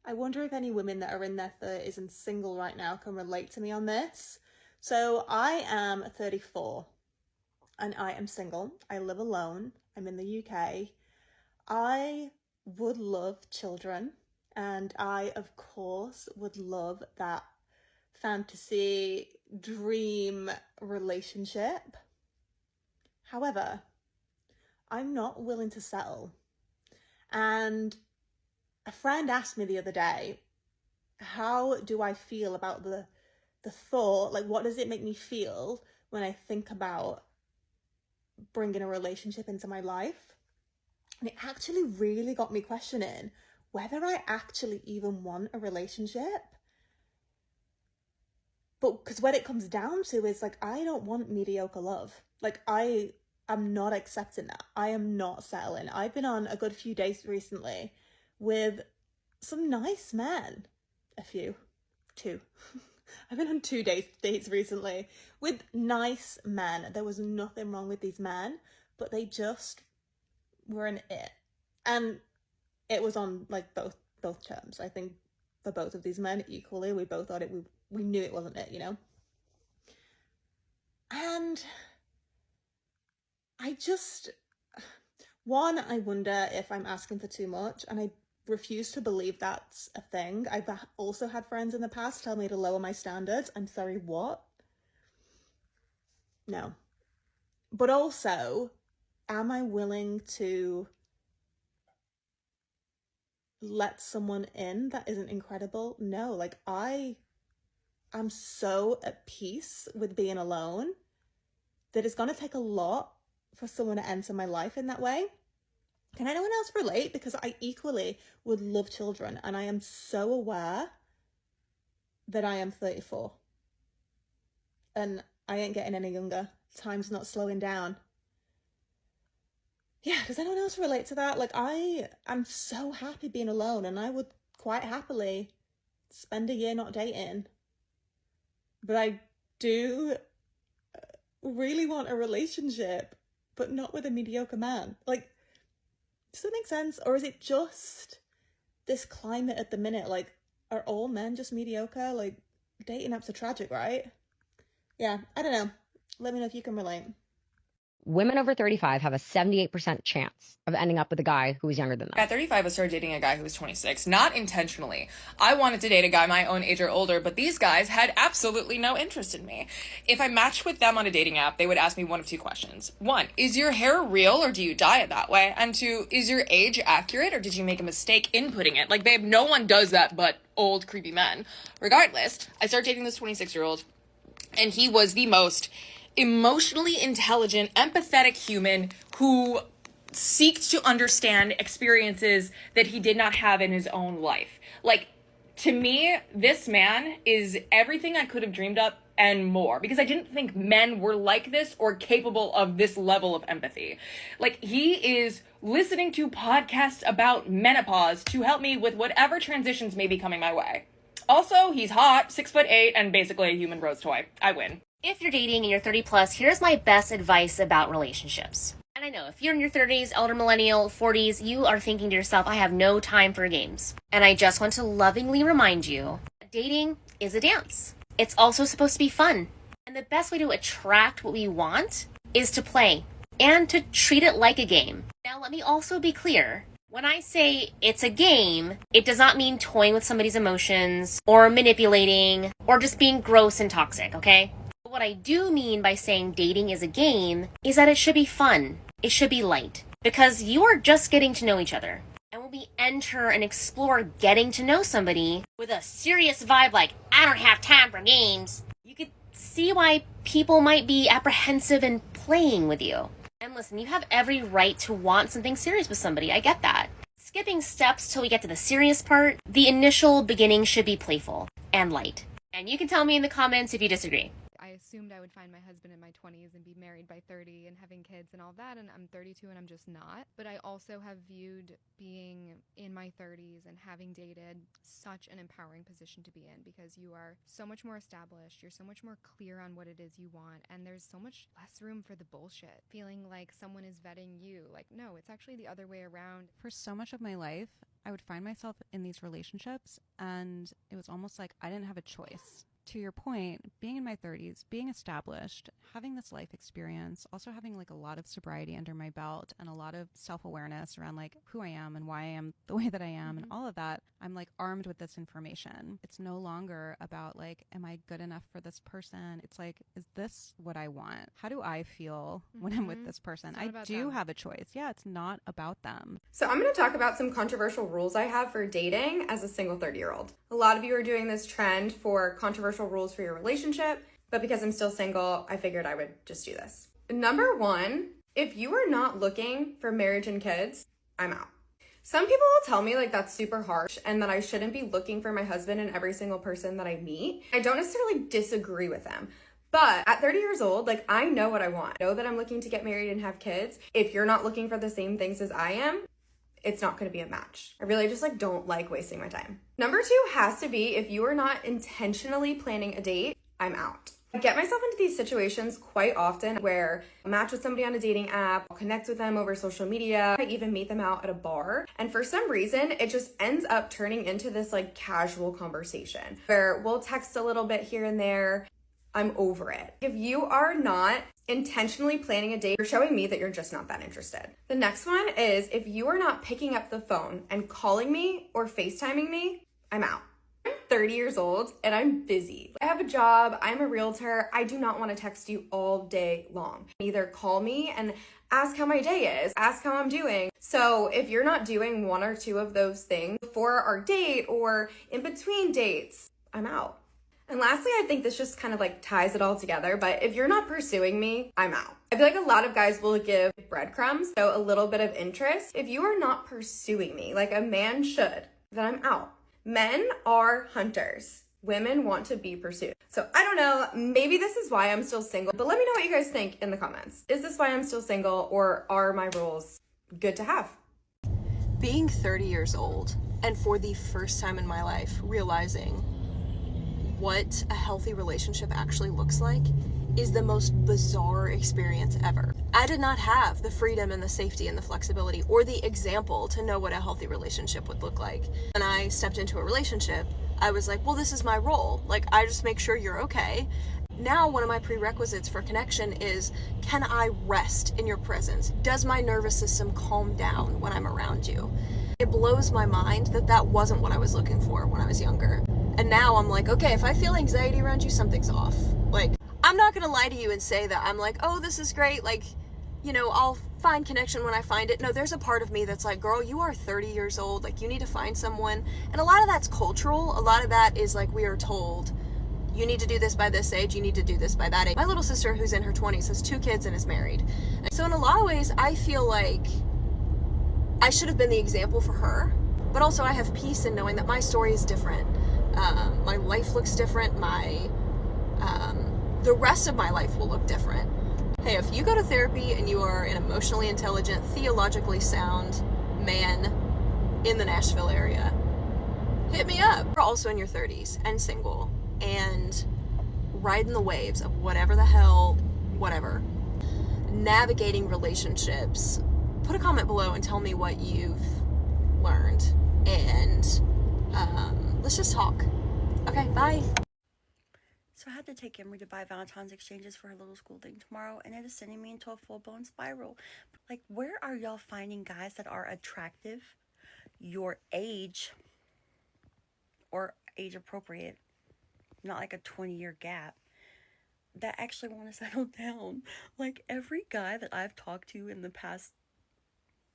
I wonder if any women that are in their 30s and single right now can relate to me on this. So I am 34 and I am single. I live alone. I'm in the UK. I would love children, and I, of course, would love that fantasy dream relationship. However, I'm not willing to settle. And a friend asked me the other day, how do I feel about the thought, like what does it make me feel when I think about bringing a relationship into my life? And it actually really got me questioning whether I actually even want a relationship. But because what it comes down to is like, I don't want mediocre love. Like I'm not accepting that. I am not settling. I've been on a good few dates recently with some nice men. Two. I've been on 2 dates recently with nice men. There was nothing wrong with these men, but they just were an it. And it was on like both terms. I think for both of these men equally, we both thought we knew it wasn't it, you know? And I just, one, I wonder if I'm asking for too much, and I refuse to believe that's a thing. I've also had friends in the past tell me to lower my standards. I'm sorry, what? No. But also, am I willing to let someone in that isn't incredible? No, like I'm so at peace with being alone that it's going to take a lot for someone to enter my life in that way. Can anyone else relate? Because I equally would love children, and I am so aware that I am 34 and I ain't getting any younger. Time's not slowing down. Yeah, does anyone else relate to that? Like I'm so happy being alone, and I would quite happily spend a year not dating. But I do really want a relationship, but not with a mediocre man. Like, does that make sense? Or is it just this climate at the minute? Like, are all men just mediocre? Like, dating apps are tragic, right? Yeah, I don't know. Let me know if you can relate. Women over 35 have a 78% chance of ending up with a guy who is younger than them. At 35, I started dating a guy who was 26, not intentionally. I wanted to date a guy my own age or older, but these guys had absolutely no interest in me. If I matched with them on a dating app, they would ask me one of two questions. One, is your hair real or do you dye it that way? And two, is your age accurate or did you make a mistake inputting it? Like, babe, no one does that but old, creepy men. Regardless, I started dating this 26-year-old, and he was the most emotionally intelligent, empathetic human who seeked to understand experiences that he did not have in his own life. Like, to me, this man is everything I could have dreamed up and more, because I didn't think men were like this or capable of this level of empathy. Like, he is listening to podcasts about menopause to help me with whatever transitions may be coming my way. Also, he's hot, 6'8", and basically a human rose toy. I win. If you're dating and you're 30 plus, here's my best advice about relationships. And I know if you're in your 30s, elder millennial, 40s, you are thinking to yourself, I have no time for games. And I just want to lovingly remind you, dating is a dance. It's also supposed to be fun. And the best way to attract what we want is to play and to treat it like a game. Now, let me also be clear. When I say it's a game, it does not mean toying with somebody's emotions or manipulating or just being gross and toxic, okay? What I do mean by saying dating is a game is that it should be fun. It should be light. Because you are just getting to know each other. And when we enter and explore getting to know somebody with a serious vibe like, I don't have time for games, you could see why people might be apprehensive in playing with you. And listen, you have every right to want something serious with somebody. I get that. Skipping steps till we get to the serious part, the initial beginning should be playful and light. And you can tell me in the comments if you disagree. I assumed I would find my husband in my 20s and be married by 30 and having kids and all that, and I'm 32 and I'm just not. But I also have viewed being in my 30s and having dated such an empowering position to be in, because you are so much more established, you're so much more clear on what it is you want, and there's so much less room for the bullshit, feeling like someone is vetting you. Like, no, it's actually the other way around. For so much of my life, I would find myself in these relationships and it was almost like I didn't have a choice. To your point, being in my 30s, being established, having this life experience, also having like a lot of sobriety under my belt and a lot of self-awareness around like who I am and why I am the way that I am and all of that, I'm like armed with this information. It's no longer about like, am I good enough for this person? It's like, is this what I want? How do I feel when I'm with this person? I do have a choice. Yeah, it's not about them. So I'm going to talk about some controversial rules I have for dating as a single 30-year-old. A lot of you are doing this trend for controversial rules for your relationship, but because I'm still single, I figured I would just do this. Number one, if you are not looking for marriage and kids, I'm out. Some people will tell me like that's super harsh and that I shouldn't be looking for my husband in every single person that I meet. I don't necessarily disagree with them. But at 30 years old, like I know what I want. I know that I'm looking to get married and have kids. If you're not looking for the same things as I am, it's not going to be a match. I really just like don't like wasting my time. Number two has to be if you are not intentionally planning a date, I'm out. I get myself into these situations quite often where I'll match with somebody on a dating app, I'll connect with them over social media, I even meet them out at a bar. And for some reason, it just ends up turning into this like casual conversation where we'll text a little bit here and there. I'm over it. If you are not intentionally planning a date, you're showing me that you're just not that interested. The next one is if you are not picking up the phone and calling me or FaceTiming me, I'm out. I'm 30 years old and I'm busy. I have a job, I'm a realtor. I do not want to text you all day long. Either call me and ask how my day is, ask how I'm doing. So if you're not doing one or two of those things before our date or in between dates, I'm out. And lastly, I think this just kind of like ties it all together, but if you're not pursuing me, I'm out. I feel like a lot of guys will give breadcrumbs, so a little bit of interest. If you are not pursuing me like a man should, then I'm out. Men are hunters. Women want to be pursued. So I don't know, maybe this is why I'm still single, but let me know what you guys think in the comments. Is this why I'm still single or are my rules good to have? Being 30 years old and for the first time in my life realizing what a healthy relationship actually looks like is the most bizarre experience ever. I did not have the freedom and the safety and the flexibility or the example to know what a healthy relationship would look like. When I stepped into a relationship, I was like, well, this is my role. Like, I just make sure you're okay. Now, one of my prerequisites for connection is, can I rest in your presence? Does my nervous system calm down when I'm around you? It blows my mind that that wasn't what I was looking for when I was younger. And now I'm like, okay, if I feel anxiety around you, something's off. Like, I'm not gonna lie to you and say that I'm like, oh, this is great. Like, you know, I'll find connection when I find it. No, there's a part of me that's like, girl, you are 30 years old. Like, you need to find someone. And a lot of that's cultural. A lot of that is like, we are told, you need to do this by this age. You need to do this by that age. My little sister, who's in her 20s, has 2 kids and is married. So in a lot of ways, I feel like I should have been the example for her. But also I have peace in knowing that my story is different. My life looks different. The rest of my life will look different. Hey, if you go to therapy and you are an emotionally intelligent, theologically sound man in the Nashville area, hit me up. You're also in your 30s and single and riding the waves of whatever the hell, whatever. Navigating relationships. Put a comment below and tell me what you've learned. And let's just talk. Okay, bye. So I had to take Emery to buy Valentine's exchanges for her little school thing tomorrow, and it is sending me into a full-blown spiral. Like, where are y'all finding guys that are attractive, your age, or age appropriate, not like a 20-year gap, that actually want to settle down? Like, every guy that I've talked to in the past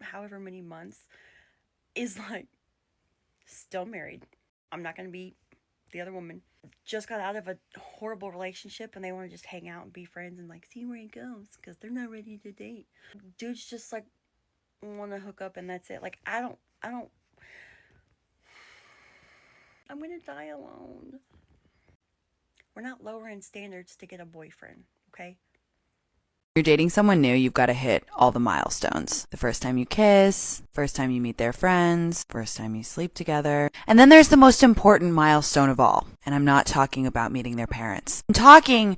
however many months is like still married. I'm not going to be the other woman. Just got out of a horrible relationship and they want to just hang out and be friends and like see where it goes because they're not ready to date. Dudes just like want to hook up and that's it. Like I don't I'm gonna die alone. We're not lowering standards to get a boyfriend, okay? You're dating someone new, you've got to hit all the milestones. The first time you kiss, first time you meet their friends, first time you sleep together. And then there's the most important milestone of all. And I'm not talking about meeting their parents. I'm talking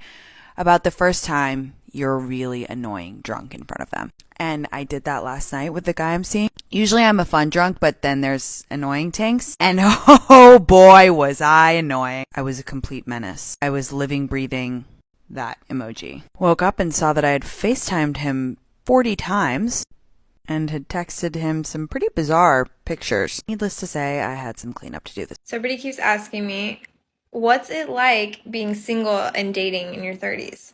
about the first time you're really annoying drunk in front of them. And I did that last night with the guy I'm seeing. Usually I'm a fun drunk, but then there's annoying tanks. And oh boy, was I annoying. I was a complete menace. I was living, breathing that emoji. Woke up and saw that I had FaceTimed him 40 times and had texted him some pretty bizarre pictures. Needless to say, I had some cleanup to do this. So everybody keeps asking me, what's it like being single and dating in your 30s?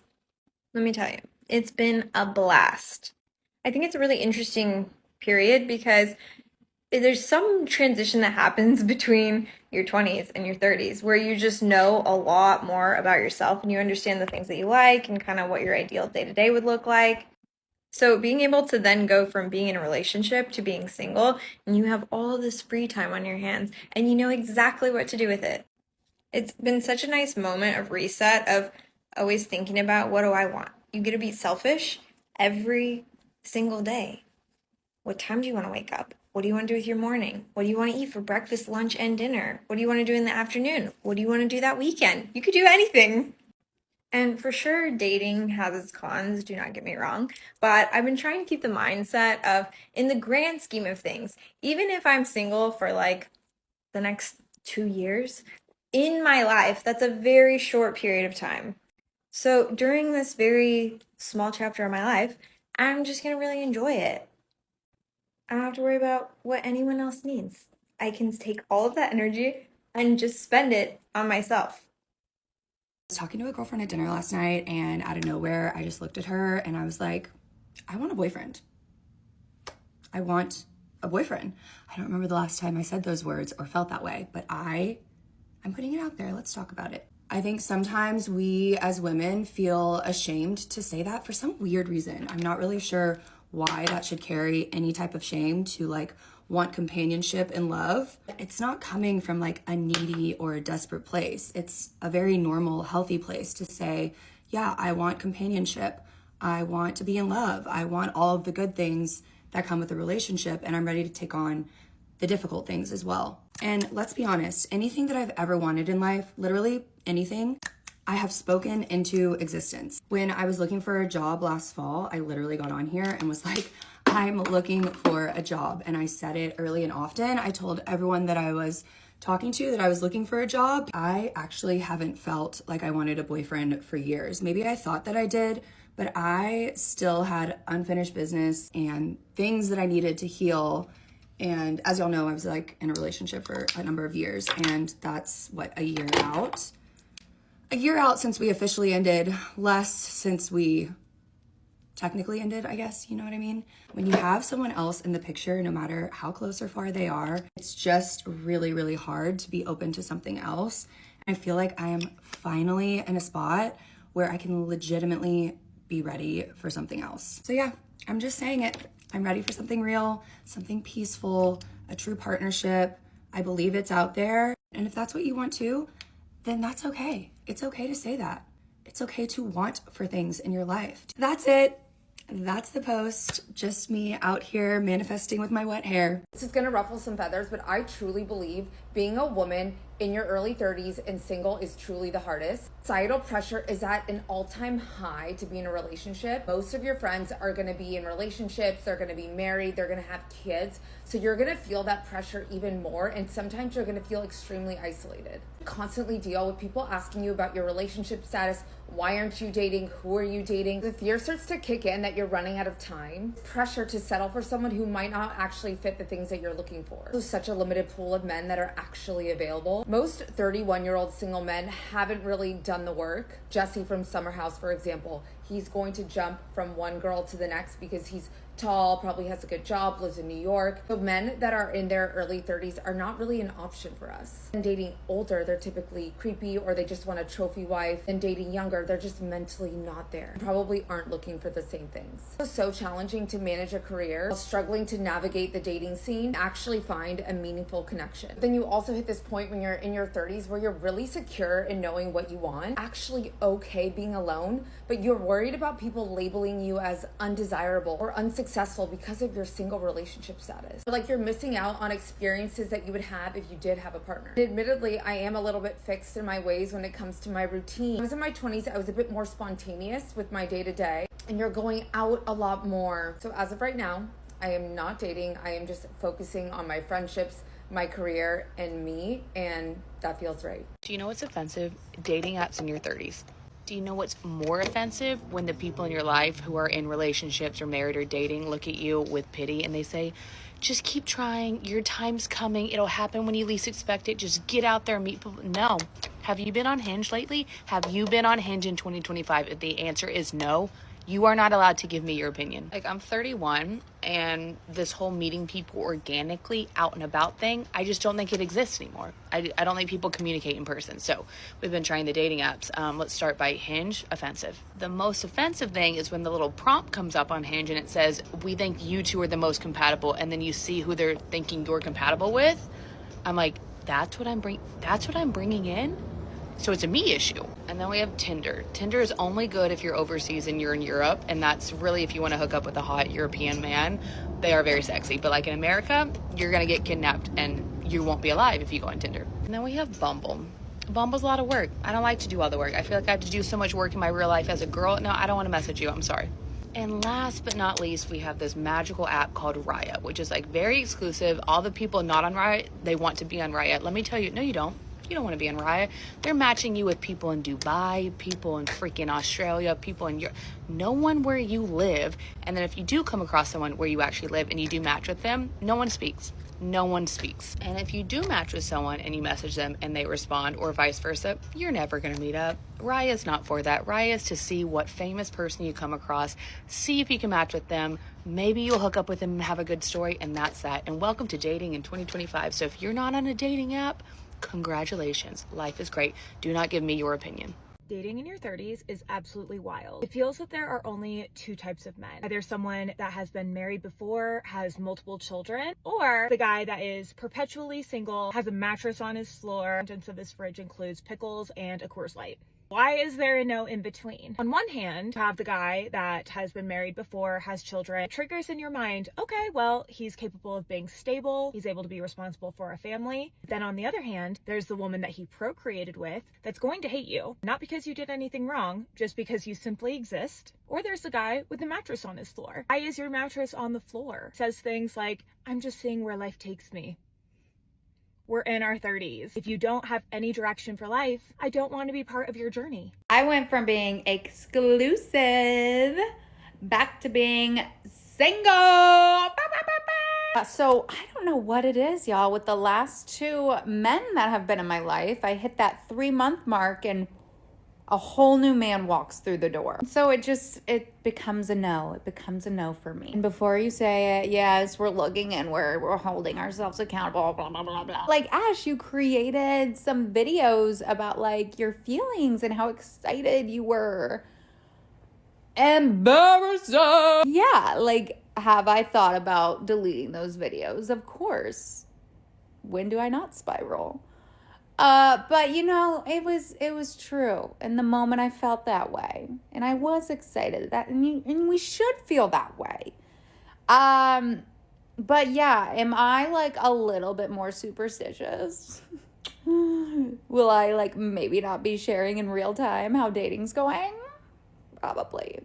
Let me tell you, it's been a blast. I think it's a really interesting period because there's some transition that happens between your 20s and your 30s where you just know a lot more about yourself and you understand the things that you like and kind of what your ideal day-to-day would look like. So being able to then go from being in a relationship to being single, and you have all this free time on your hands and you know exactly what to do with it. It's been such a nice moment of reset, of always thinking about, what do I want? You get to be selfish every single day. What time do you want to wake up? What do you want to do with your morning? What do you want to eat for breakfast, lunch, and dinner? What do you want to do in the afternoon? What do you want to do that weekend? You could do anything. And for sure, dating has its cons, do not get me wrong, but I've been trying to keep the mindset of, in the grand scheme of things, even if I'm single for like the next 2 years, in my life, that's a very short period of time. So during this very small chapter of my life, I'm just going to really enjoy it. I don't have to worry about what anyone else needs. I can take all of that energy and just spend it on myself. I was talking to a girlfriend at dinner last night, and out of nowhere, I just looked at her and I was like, I want a boyfriend. I want a boyfriend. I don't remember the last time I said those words or felt that way, but I'm putting it out there. Let's talk about it. I think sometimes we as women feel ashamed to say that for some weird reason. I'm not really sure why that should carry any type of shame to like want companionship and love. It's not coming from like a needy or a desperate place. It's a very normal, healthy place to say, yeah, I want companionship. I want to be in love. I want all of the good things that come with a relationship, and I'm ready to take on the difficult things as well. And let's be honest, anything that I've ever wanted in life, literally anything, I have spoken into existence. When I was looking for a job last fall, I literally got on here and was like, I'm looking for a job. And I said it early and often. I told everyone that I was talking to that I was looking for a job. I actually haven't felt like I wanted a boyfriend for years. Maybe I thought that I did, but I still had unfinished business and things that I needed to heal. And as y'all know, I was like in a relationship for a number of years, and that's what, a year out? A year out since we officially ended, less since we technically ended, I guess, you know what I mean? When you have someone else in the picture, no matter how close or far they are, it's just really, really hard to be open to something else. And I feel like I am finally in a spot where I can legitimately be ready for something else. So yeah, I'm just saying it. I'm ready for something real, something peaceful, a true partnership. I believe it's out there. And if that's what you want too, then that's okay. It's okay to say that. It's okay to want for things in your life. That's it. That's the post. Just me out here manifesting with my wet hair. This is gonna ruffle some feathers, but I truly believe being a woman in your early 30s and single is truly the hardest. Societal pressure is at an all-time high to be in a relationship. Most of your friends are gonna be in relationships, they're gonna be married, they're gonna have kids. So you're gonna feel that pressure even more, and sometimes you're gonna feel extremely isolated. Constantly deal with people asking you about your relationship status. Why aren't you dating? Who are you dating? The fear starts to kick in that you're running out of time. Pressure to settle for someone who might not actually fit the things that you're looking for. There's such a limited pool of men that are actually available. Most 31-year-old single men haven't really done the work. Jesse from Summer House, for example, he's going to jump from one girl to the next because he's tall, probably has a good job, lives in New York. So men that are in their early 30s are not really an option for us. And dating older, they're typically creepy or they just want a trophy wife. And dating younger, they're just mentally not there. Probably aren't looking for the same things. It's so challenging to manage a career while struggling to navigate the dating scene, actually find a meaningful connection. Then you also hit this point when you're in your 30s where you're really secure in knowing what you want, actually okay being alone, but you're worried about people labeling you as undesirable or unsuccessful because of your single relationship status. Like you're missing out on experiences that you would have if you did have a partner. Admittedly, I am a little bit fixed in my ways when it comes to my routine. When I was in my 20s, I was a bit more spontaneous with my day-to-day, and you're going out a lot more. So as of right now, I am not dating. I am just focusing on my friendships, my career, and me, and that feels right. Do you know what's offensive? Dating apps in your 30s. Do you know what's more offensive? When the people in your life who are in relationships or married or dating look at you with pity and they say, just keep trying, your time's coming, it'll happen when you least expect it, just get out there and meet people. No. Have you been on Hinge lately? Have you been on Hinge in 2025? If the answer is no, you are not allowed to give me your opinion. Like, I'm 31, and this whole meeting people organically out and about thing, I just don't think it exists anymore. I don't think people communicate in person. So we've been trying the dating apps. Let's start by Hinge. Offensive. The most offensive thing is when the little prompt comes up on Hinge and it says, we think you two are the most compatible, and then you see who they're thinking you're compatible with. I'm like, that's what I'm bringing in? So it's a me issue. And then we have Tinder. Tinder is only good if you're overseas and you're in Europe, and that's really if you want to hook up with a hot European man. They are very sexy. But like in America, you're going to get kidnapped and you won't be alive if you go on Tinder. And then we have Bumble. Bumble's a lot of work. I don't like to do all the work. I feel like I have to do so much work in my real life as a girl. No, I don't want to message you. I'm sorry. And last but not least, we have this magical app called Riot, which is like very exclusive. All the people not on Riot, they want to be on Riot. Let me tell you, no, you don't. You don't want to be on Riot. They're matching you with people in Dubai, people in freaking Australia, people in Europe. No one where you live. And then if you do come across someone where you actually live and you do match with them, no one speaks. No one speaks. And if you do match with someone and you message them and they respond, or vice versa, you're never going to meet up. Riot is not for that. Riot is to see what famous person you come across, see if you can match with them. Maybe you'll hook up with them and have a good story, and that's that. And welcome to dating in 2025. So if you're not on a dating app, congratulations. Life is great. Do not give me your opinion. Dating in your 30s is absolutely wild. It feels that there are only two types of men. Either someone that has been married before, has multiple children, or the guy that is perpetually single, has a mattress on his floor, and contents of his fridge includes pickles and a Coors Light. Why is there a no in between? On one hand, you have the guy that has been married before, has children, triggers in your mind, okay, well, he's capable of being stable, he's able to be responsible for a family. Then on the other hand, there's the woman that he procreated with that's going to hate you, not because you did anything wrong, just because you simply exist. Or there's the guy with the mattress on his floor. Why is your mattress on the floor? Says things like, I'm just seeing where life takes me. We're in our 30s. If you don't have any direction for life, I don't want to be part of your journey. I went from being exclusive back to being single. So I don't know what it is, y'all. With the last two men that have been in my life, I hit that 3-month mark and a whole new man walks through the door. So it becomes a no. It becomes a no for me. And before you say it, yes, we're looking and we're holding ourselves accountable, blah, blah, blah, blah. Like, Ash, you created some videos about like your feelings and how excited you were. Embarrassing. Yeah, like, have I thought about deleting those videos? Of course. When do I not spiral? But you know, it was true. In the moment I felt that way, and I was excited and we should feel that way. But yeah, am I like a little bit more superstitious? Will I like maybe not be sharing in real time how dating's going? Probably.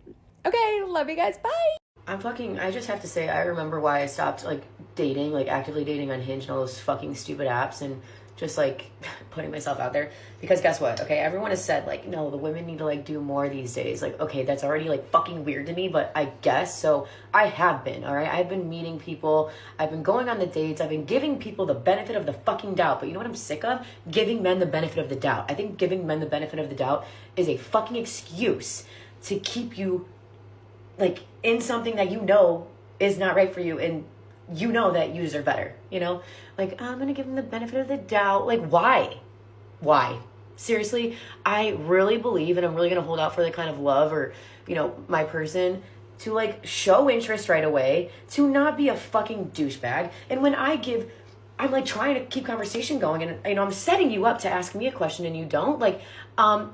Okay, love you guys. Bye. I just have to say, I remember why I stopped like dating, like actively dating on Hinge and all those fucking stupid apps, and just like putting myself out there. Because guess what? Okay, everyone has said like, no, the women need to like do more these days. Like, okay, that's already like fucking weird to me, but I guess so. I have been, all right? I've been meeting people. I've been going on the dates. I've been giving people the benefit of the fucking doubt. But you know what I'm sick of? Giving men the benefit of the doubt. I think giving men the benefit of the doubt is a fucking excuse to keep you like in something that you know is not right for you, and you know that you deserve better, you know? Like, I'm gonna give them the benefit of the doubt. Like, why? Seriously, I really believe, and I'm really gonna hold out for the kind of love or, you know, my person to like show interest right away, to not be a fucking douchebag. And when I give I'm like trying to keep conversation going, and you know, I'm setting you up to ask me a question and you don't. Like, how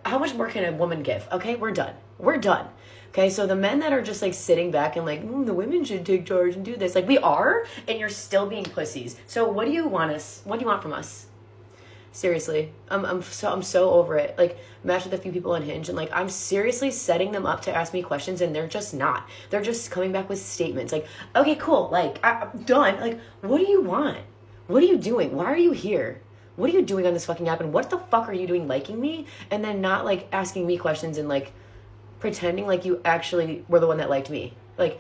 much more can a woman give? Okay, we're done. We're done. Okay, so the men that are just like sitting back and like, the women should take charge and do this. Like, we are, and you're still being pussies. So what do you want from us? Seriously, I'm so over it. Like, matched with a few people on Hinge, and like, I'm seriously setting them up to ask me questions, and they're just not. They're just coming back with statements like, okay, cool, like, I'm done. Like, what do you want? What are you doing? Why are you here? What are you doing on this fucking app? And what the fuck are you doing liking me? And then not like asking me questions and like pretending like you actually were the one that liked me. Like,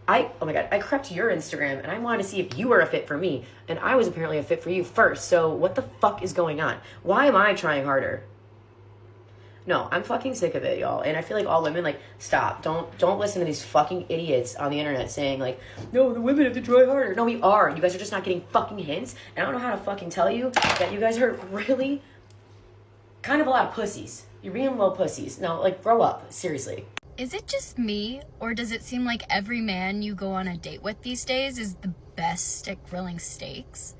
oh my God, I crept your Instagram and I wanted to see if you were a fit for me. And I was apparently a fit for you first. So what the fuck is going on? Why am I trying harder? No, I'm fucking sick of it, y'all. And I feel like all women, like, stop. Don't listen to these fucking idiots on the internet saying, like, no, the women have to try harder. No, we are. You guys are just not getting fucking hints. And I don't know how to fucking tell you that you guys are really kind of a lot of pussies. You're being little pussies. No, like, grow up. Seriously. Is it just me, or does it seem like every man you go on a date with these days is the best at grilling steaks?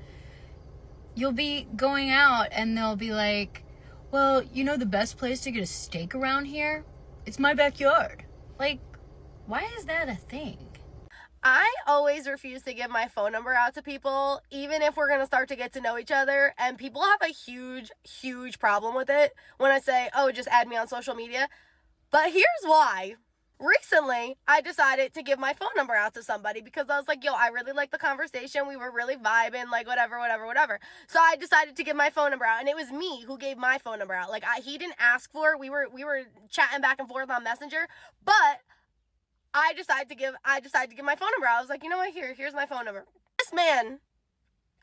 You'll be going out and they'll be like, well, you know the best place to get a steak around here? It's my backyard. Like, why is that a thing? I always refuse to give my phone number out to people, even if we're going to start to get to know each other. And people have a huge problem with it when I say, oh, just add me on social media. But here's why. Recently, I decided to give my phone number out to somebody because I was like, yo, I really like the conversation. We were really vibing, like whatever. So I decided to give my phone number out, and it was me who gave my phone number out. Like, he didn't ask for it. We were chatting back and forth on Messenger, but I decided to give my phone number out. I was like, you know what? Here's my phone number. This man,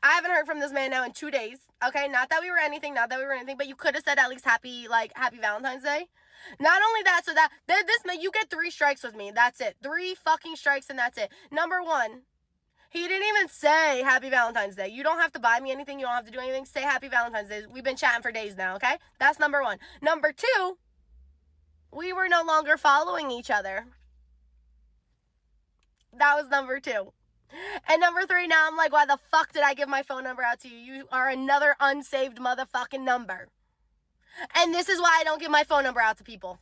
I haven't heard from this man now in 2 days. Okay, not that we were anything, but you could have said at least happy Valentine's Day. Not only that, so that this man, you get 3 strikes with me. That's it. 3 fucking strikes and that's it. Number 1, he didn't even say happy Valentine's Day. You don't have to buy me anything. You don't have to do anything. Say happy Valentine's Day. We've been chatting for days now, okay? That's number 1. Number 2, we were no longer following each other. That was number 2. And number 3, now I'm like, why the fuck did I give my phone number out to you? You are another unsaved motherfucking number. And this is why I don't give my phone number out to people.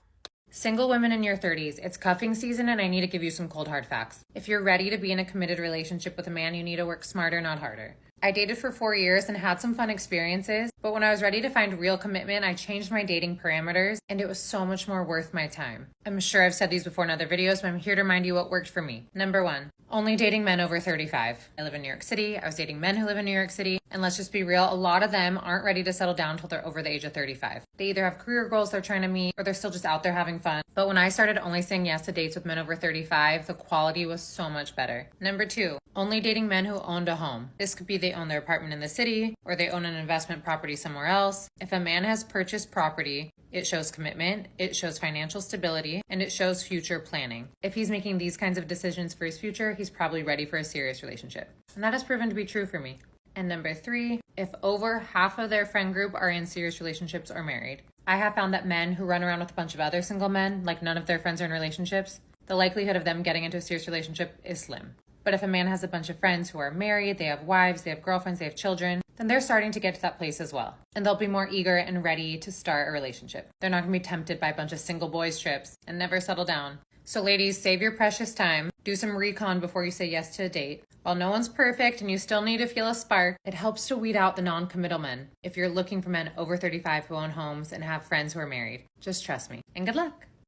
Single women in your 30s, it's cuffing season, and I need to give you some cold hard facts. If you're ready to be in a committed relationship with a man, you need to work smarter, not harder. I dated for 4 years and had some fun experiences, but when I was ready to find real commitment, I changed my dating parameters, and it was so much more worth my time. I'm sure I've said these before in other videos, but I'm here to remind you what worked for me. Number 1, only dating men over 35. I live in New York City. I was dating men who live in New York City. And let's just be real, a lot of them aren't ready to settle down until they're over the age of 35. They either have career goals they're trying to meet, or they're still just out there having fun. But when I started only saying yes to dates with men over 35, the quality was so much better. Number 2, only dating men who owned a home. This could be they own their apartment in the city, or they own an investment property somewhere else. If a man has purchased property, it shows commitment, it shows financial stability, and it shows future planning. If he's making these kinds of decisions for his future, he's probably ready for a serious relationship. And that has proven to be true for me. And number 3, if over half of their friend group are in serious relationships or married. I have found that men who run around with a bunch of other single men, like none of their friends are in relationships, the likelihood of them getting into a serious relationship is slim. But if a man has a bunch of friends who are married, they have wives, they have girlfriends, they have children, then they're starting to get to that place as well. And they'll be more eager and ready to start a relationship. They're not going to be tempted by a bunch of single boys trips and never settle down. So ladies, save your precious time. Do some recon before you say yes to a date. While no one's perfect and you still need to feel a spark, it helps to weed out the non-committal men if you're looking for men over 35 who own homes and have friends who are married. Just trust me. And good luck.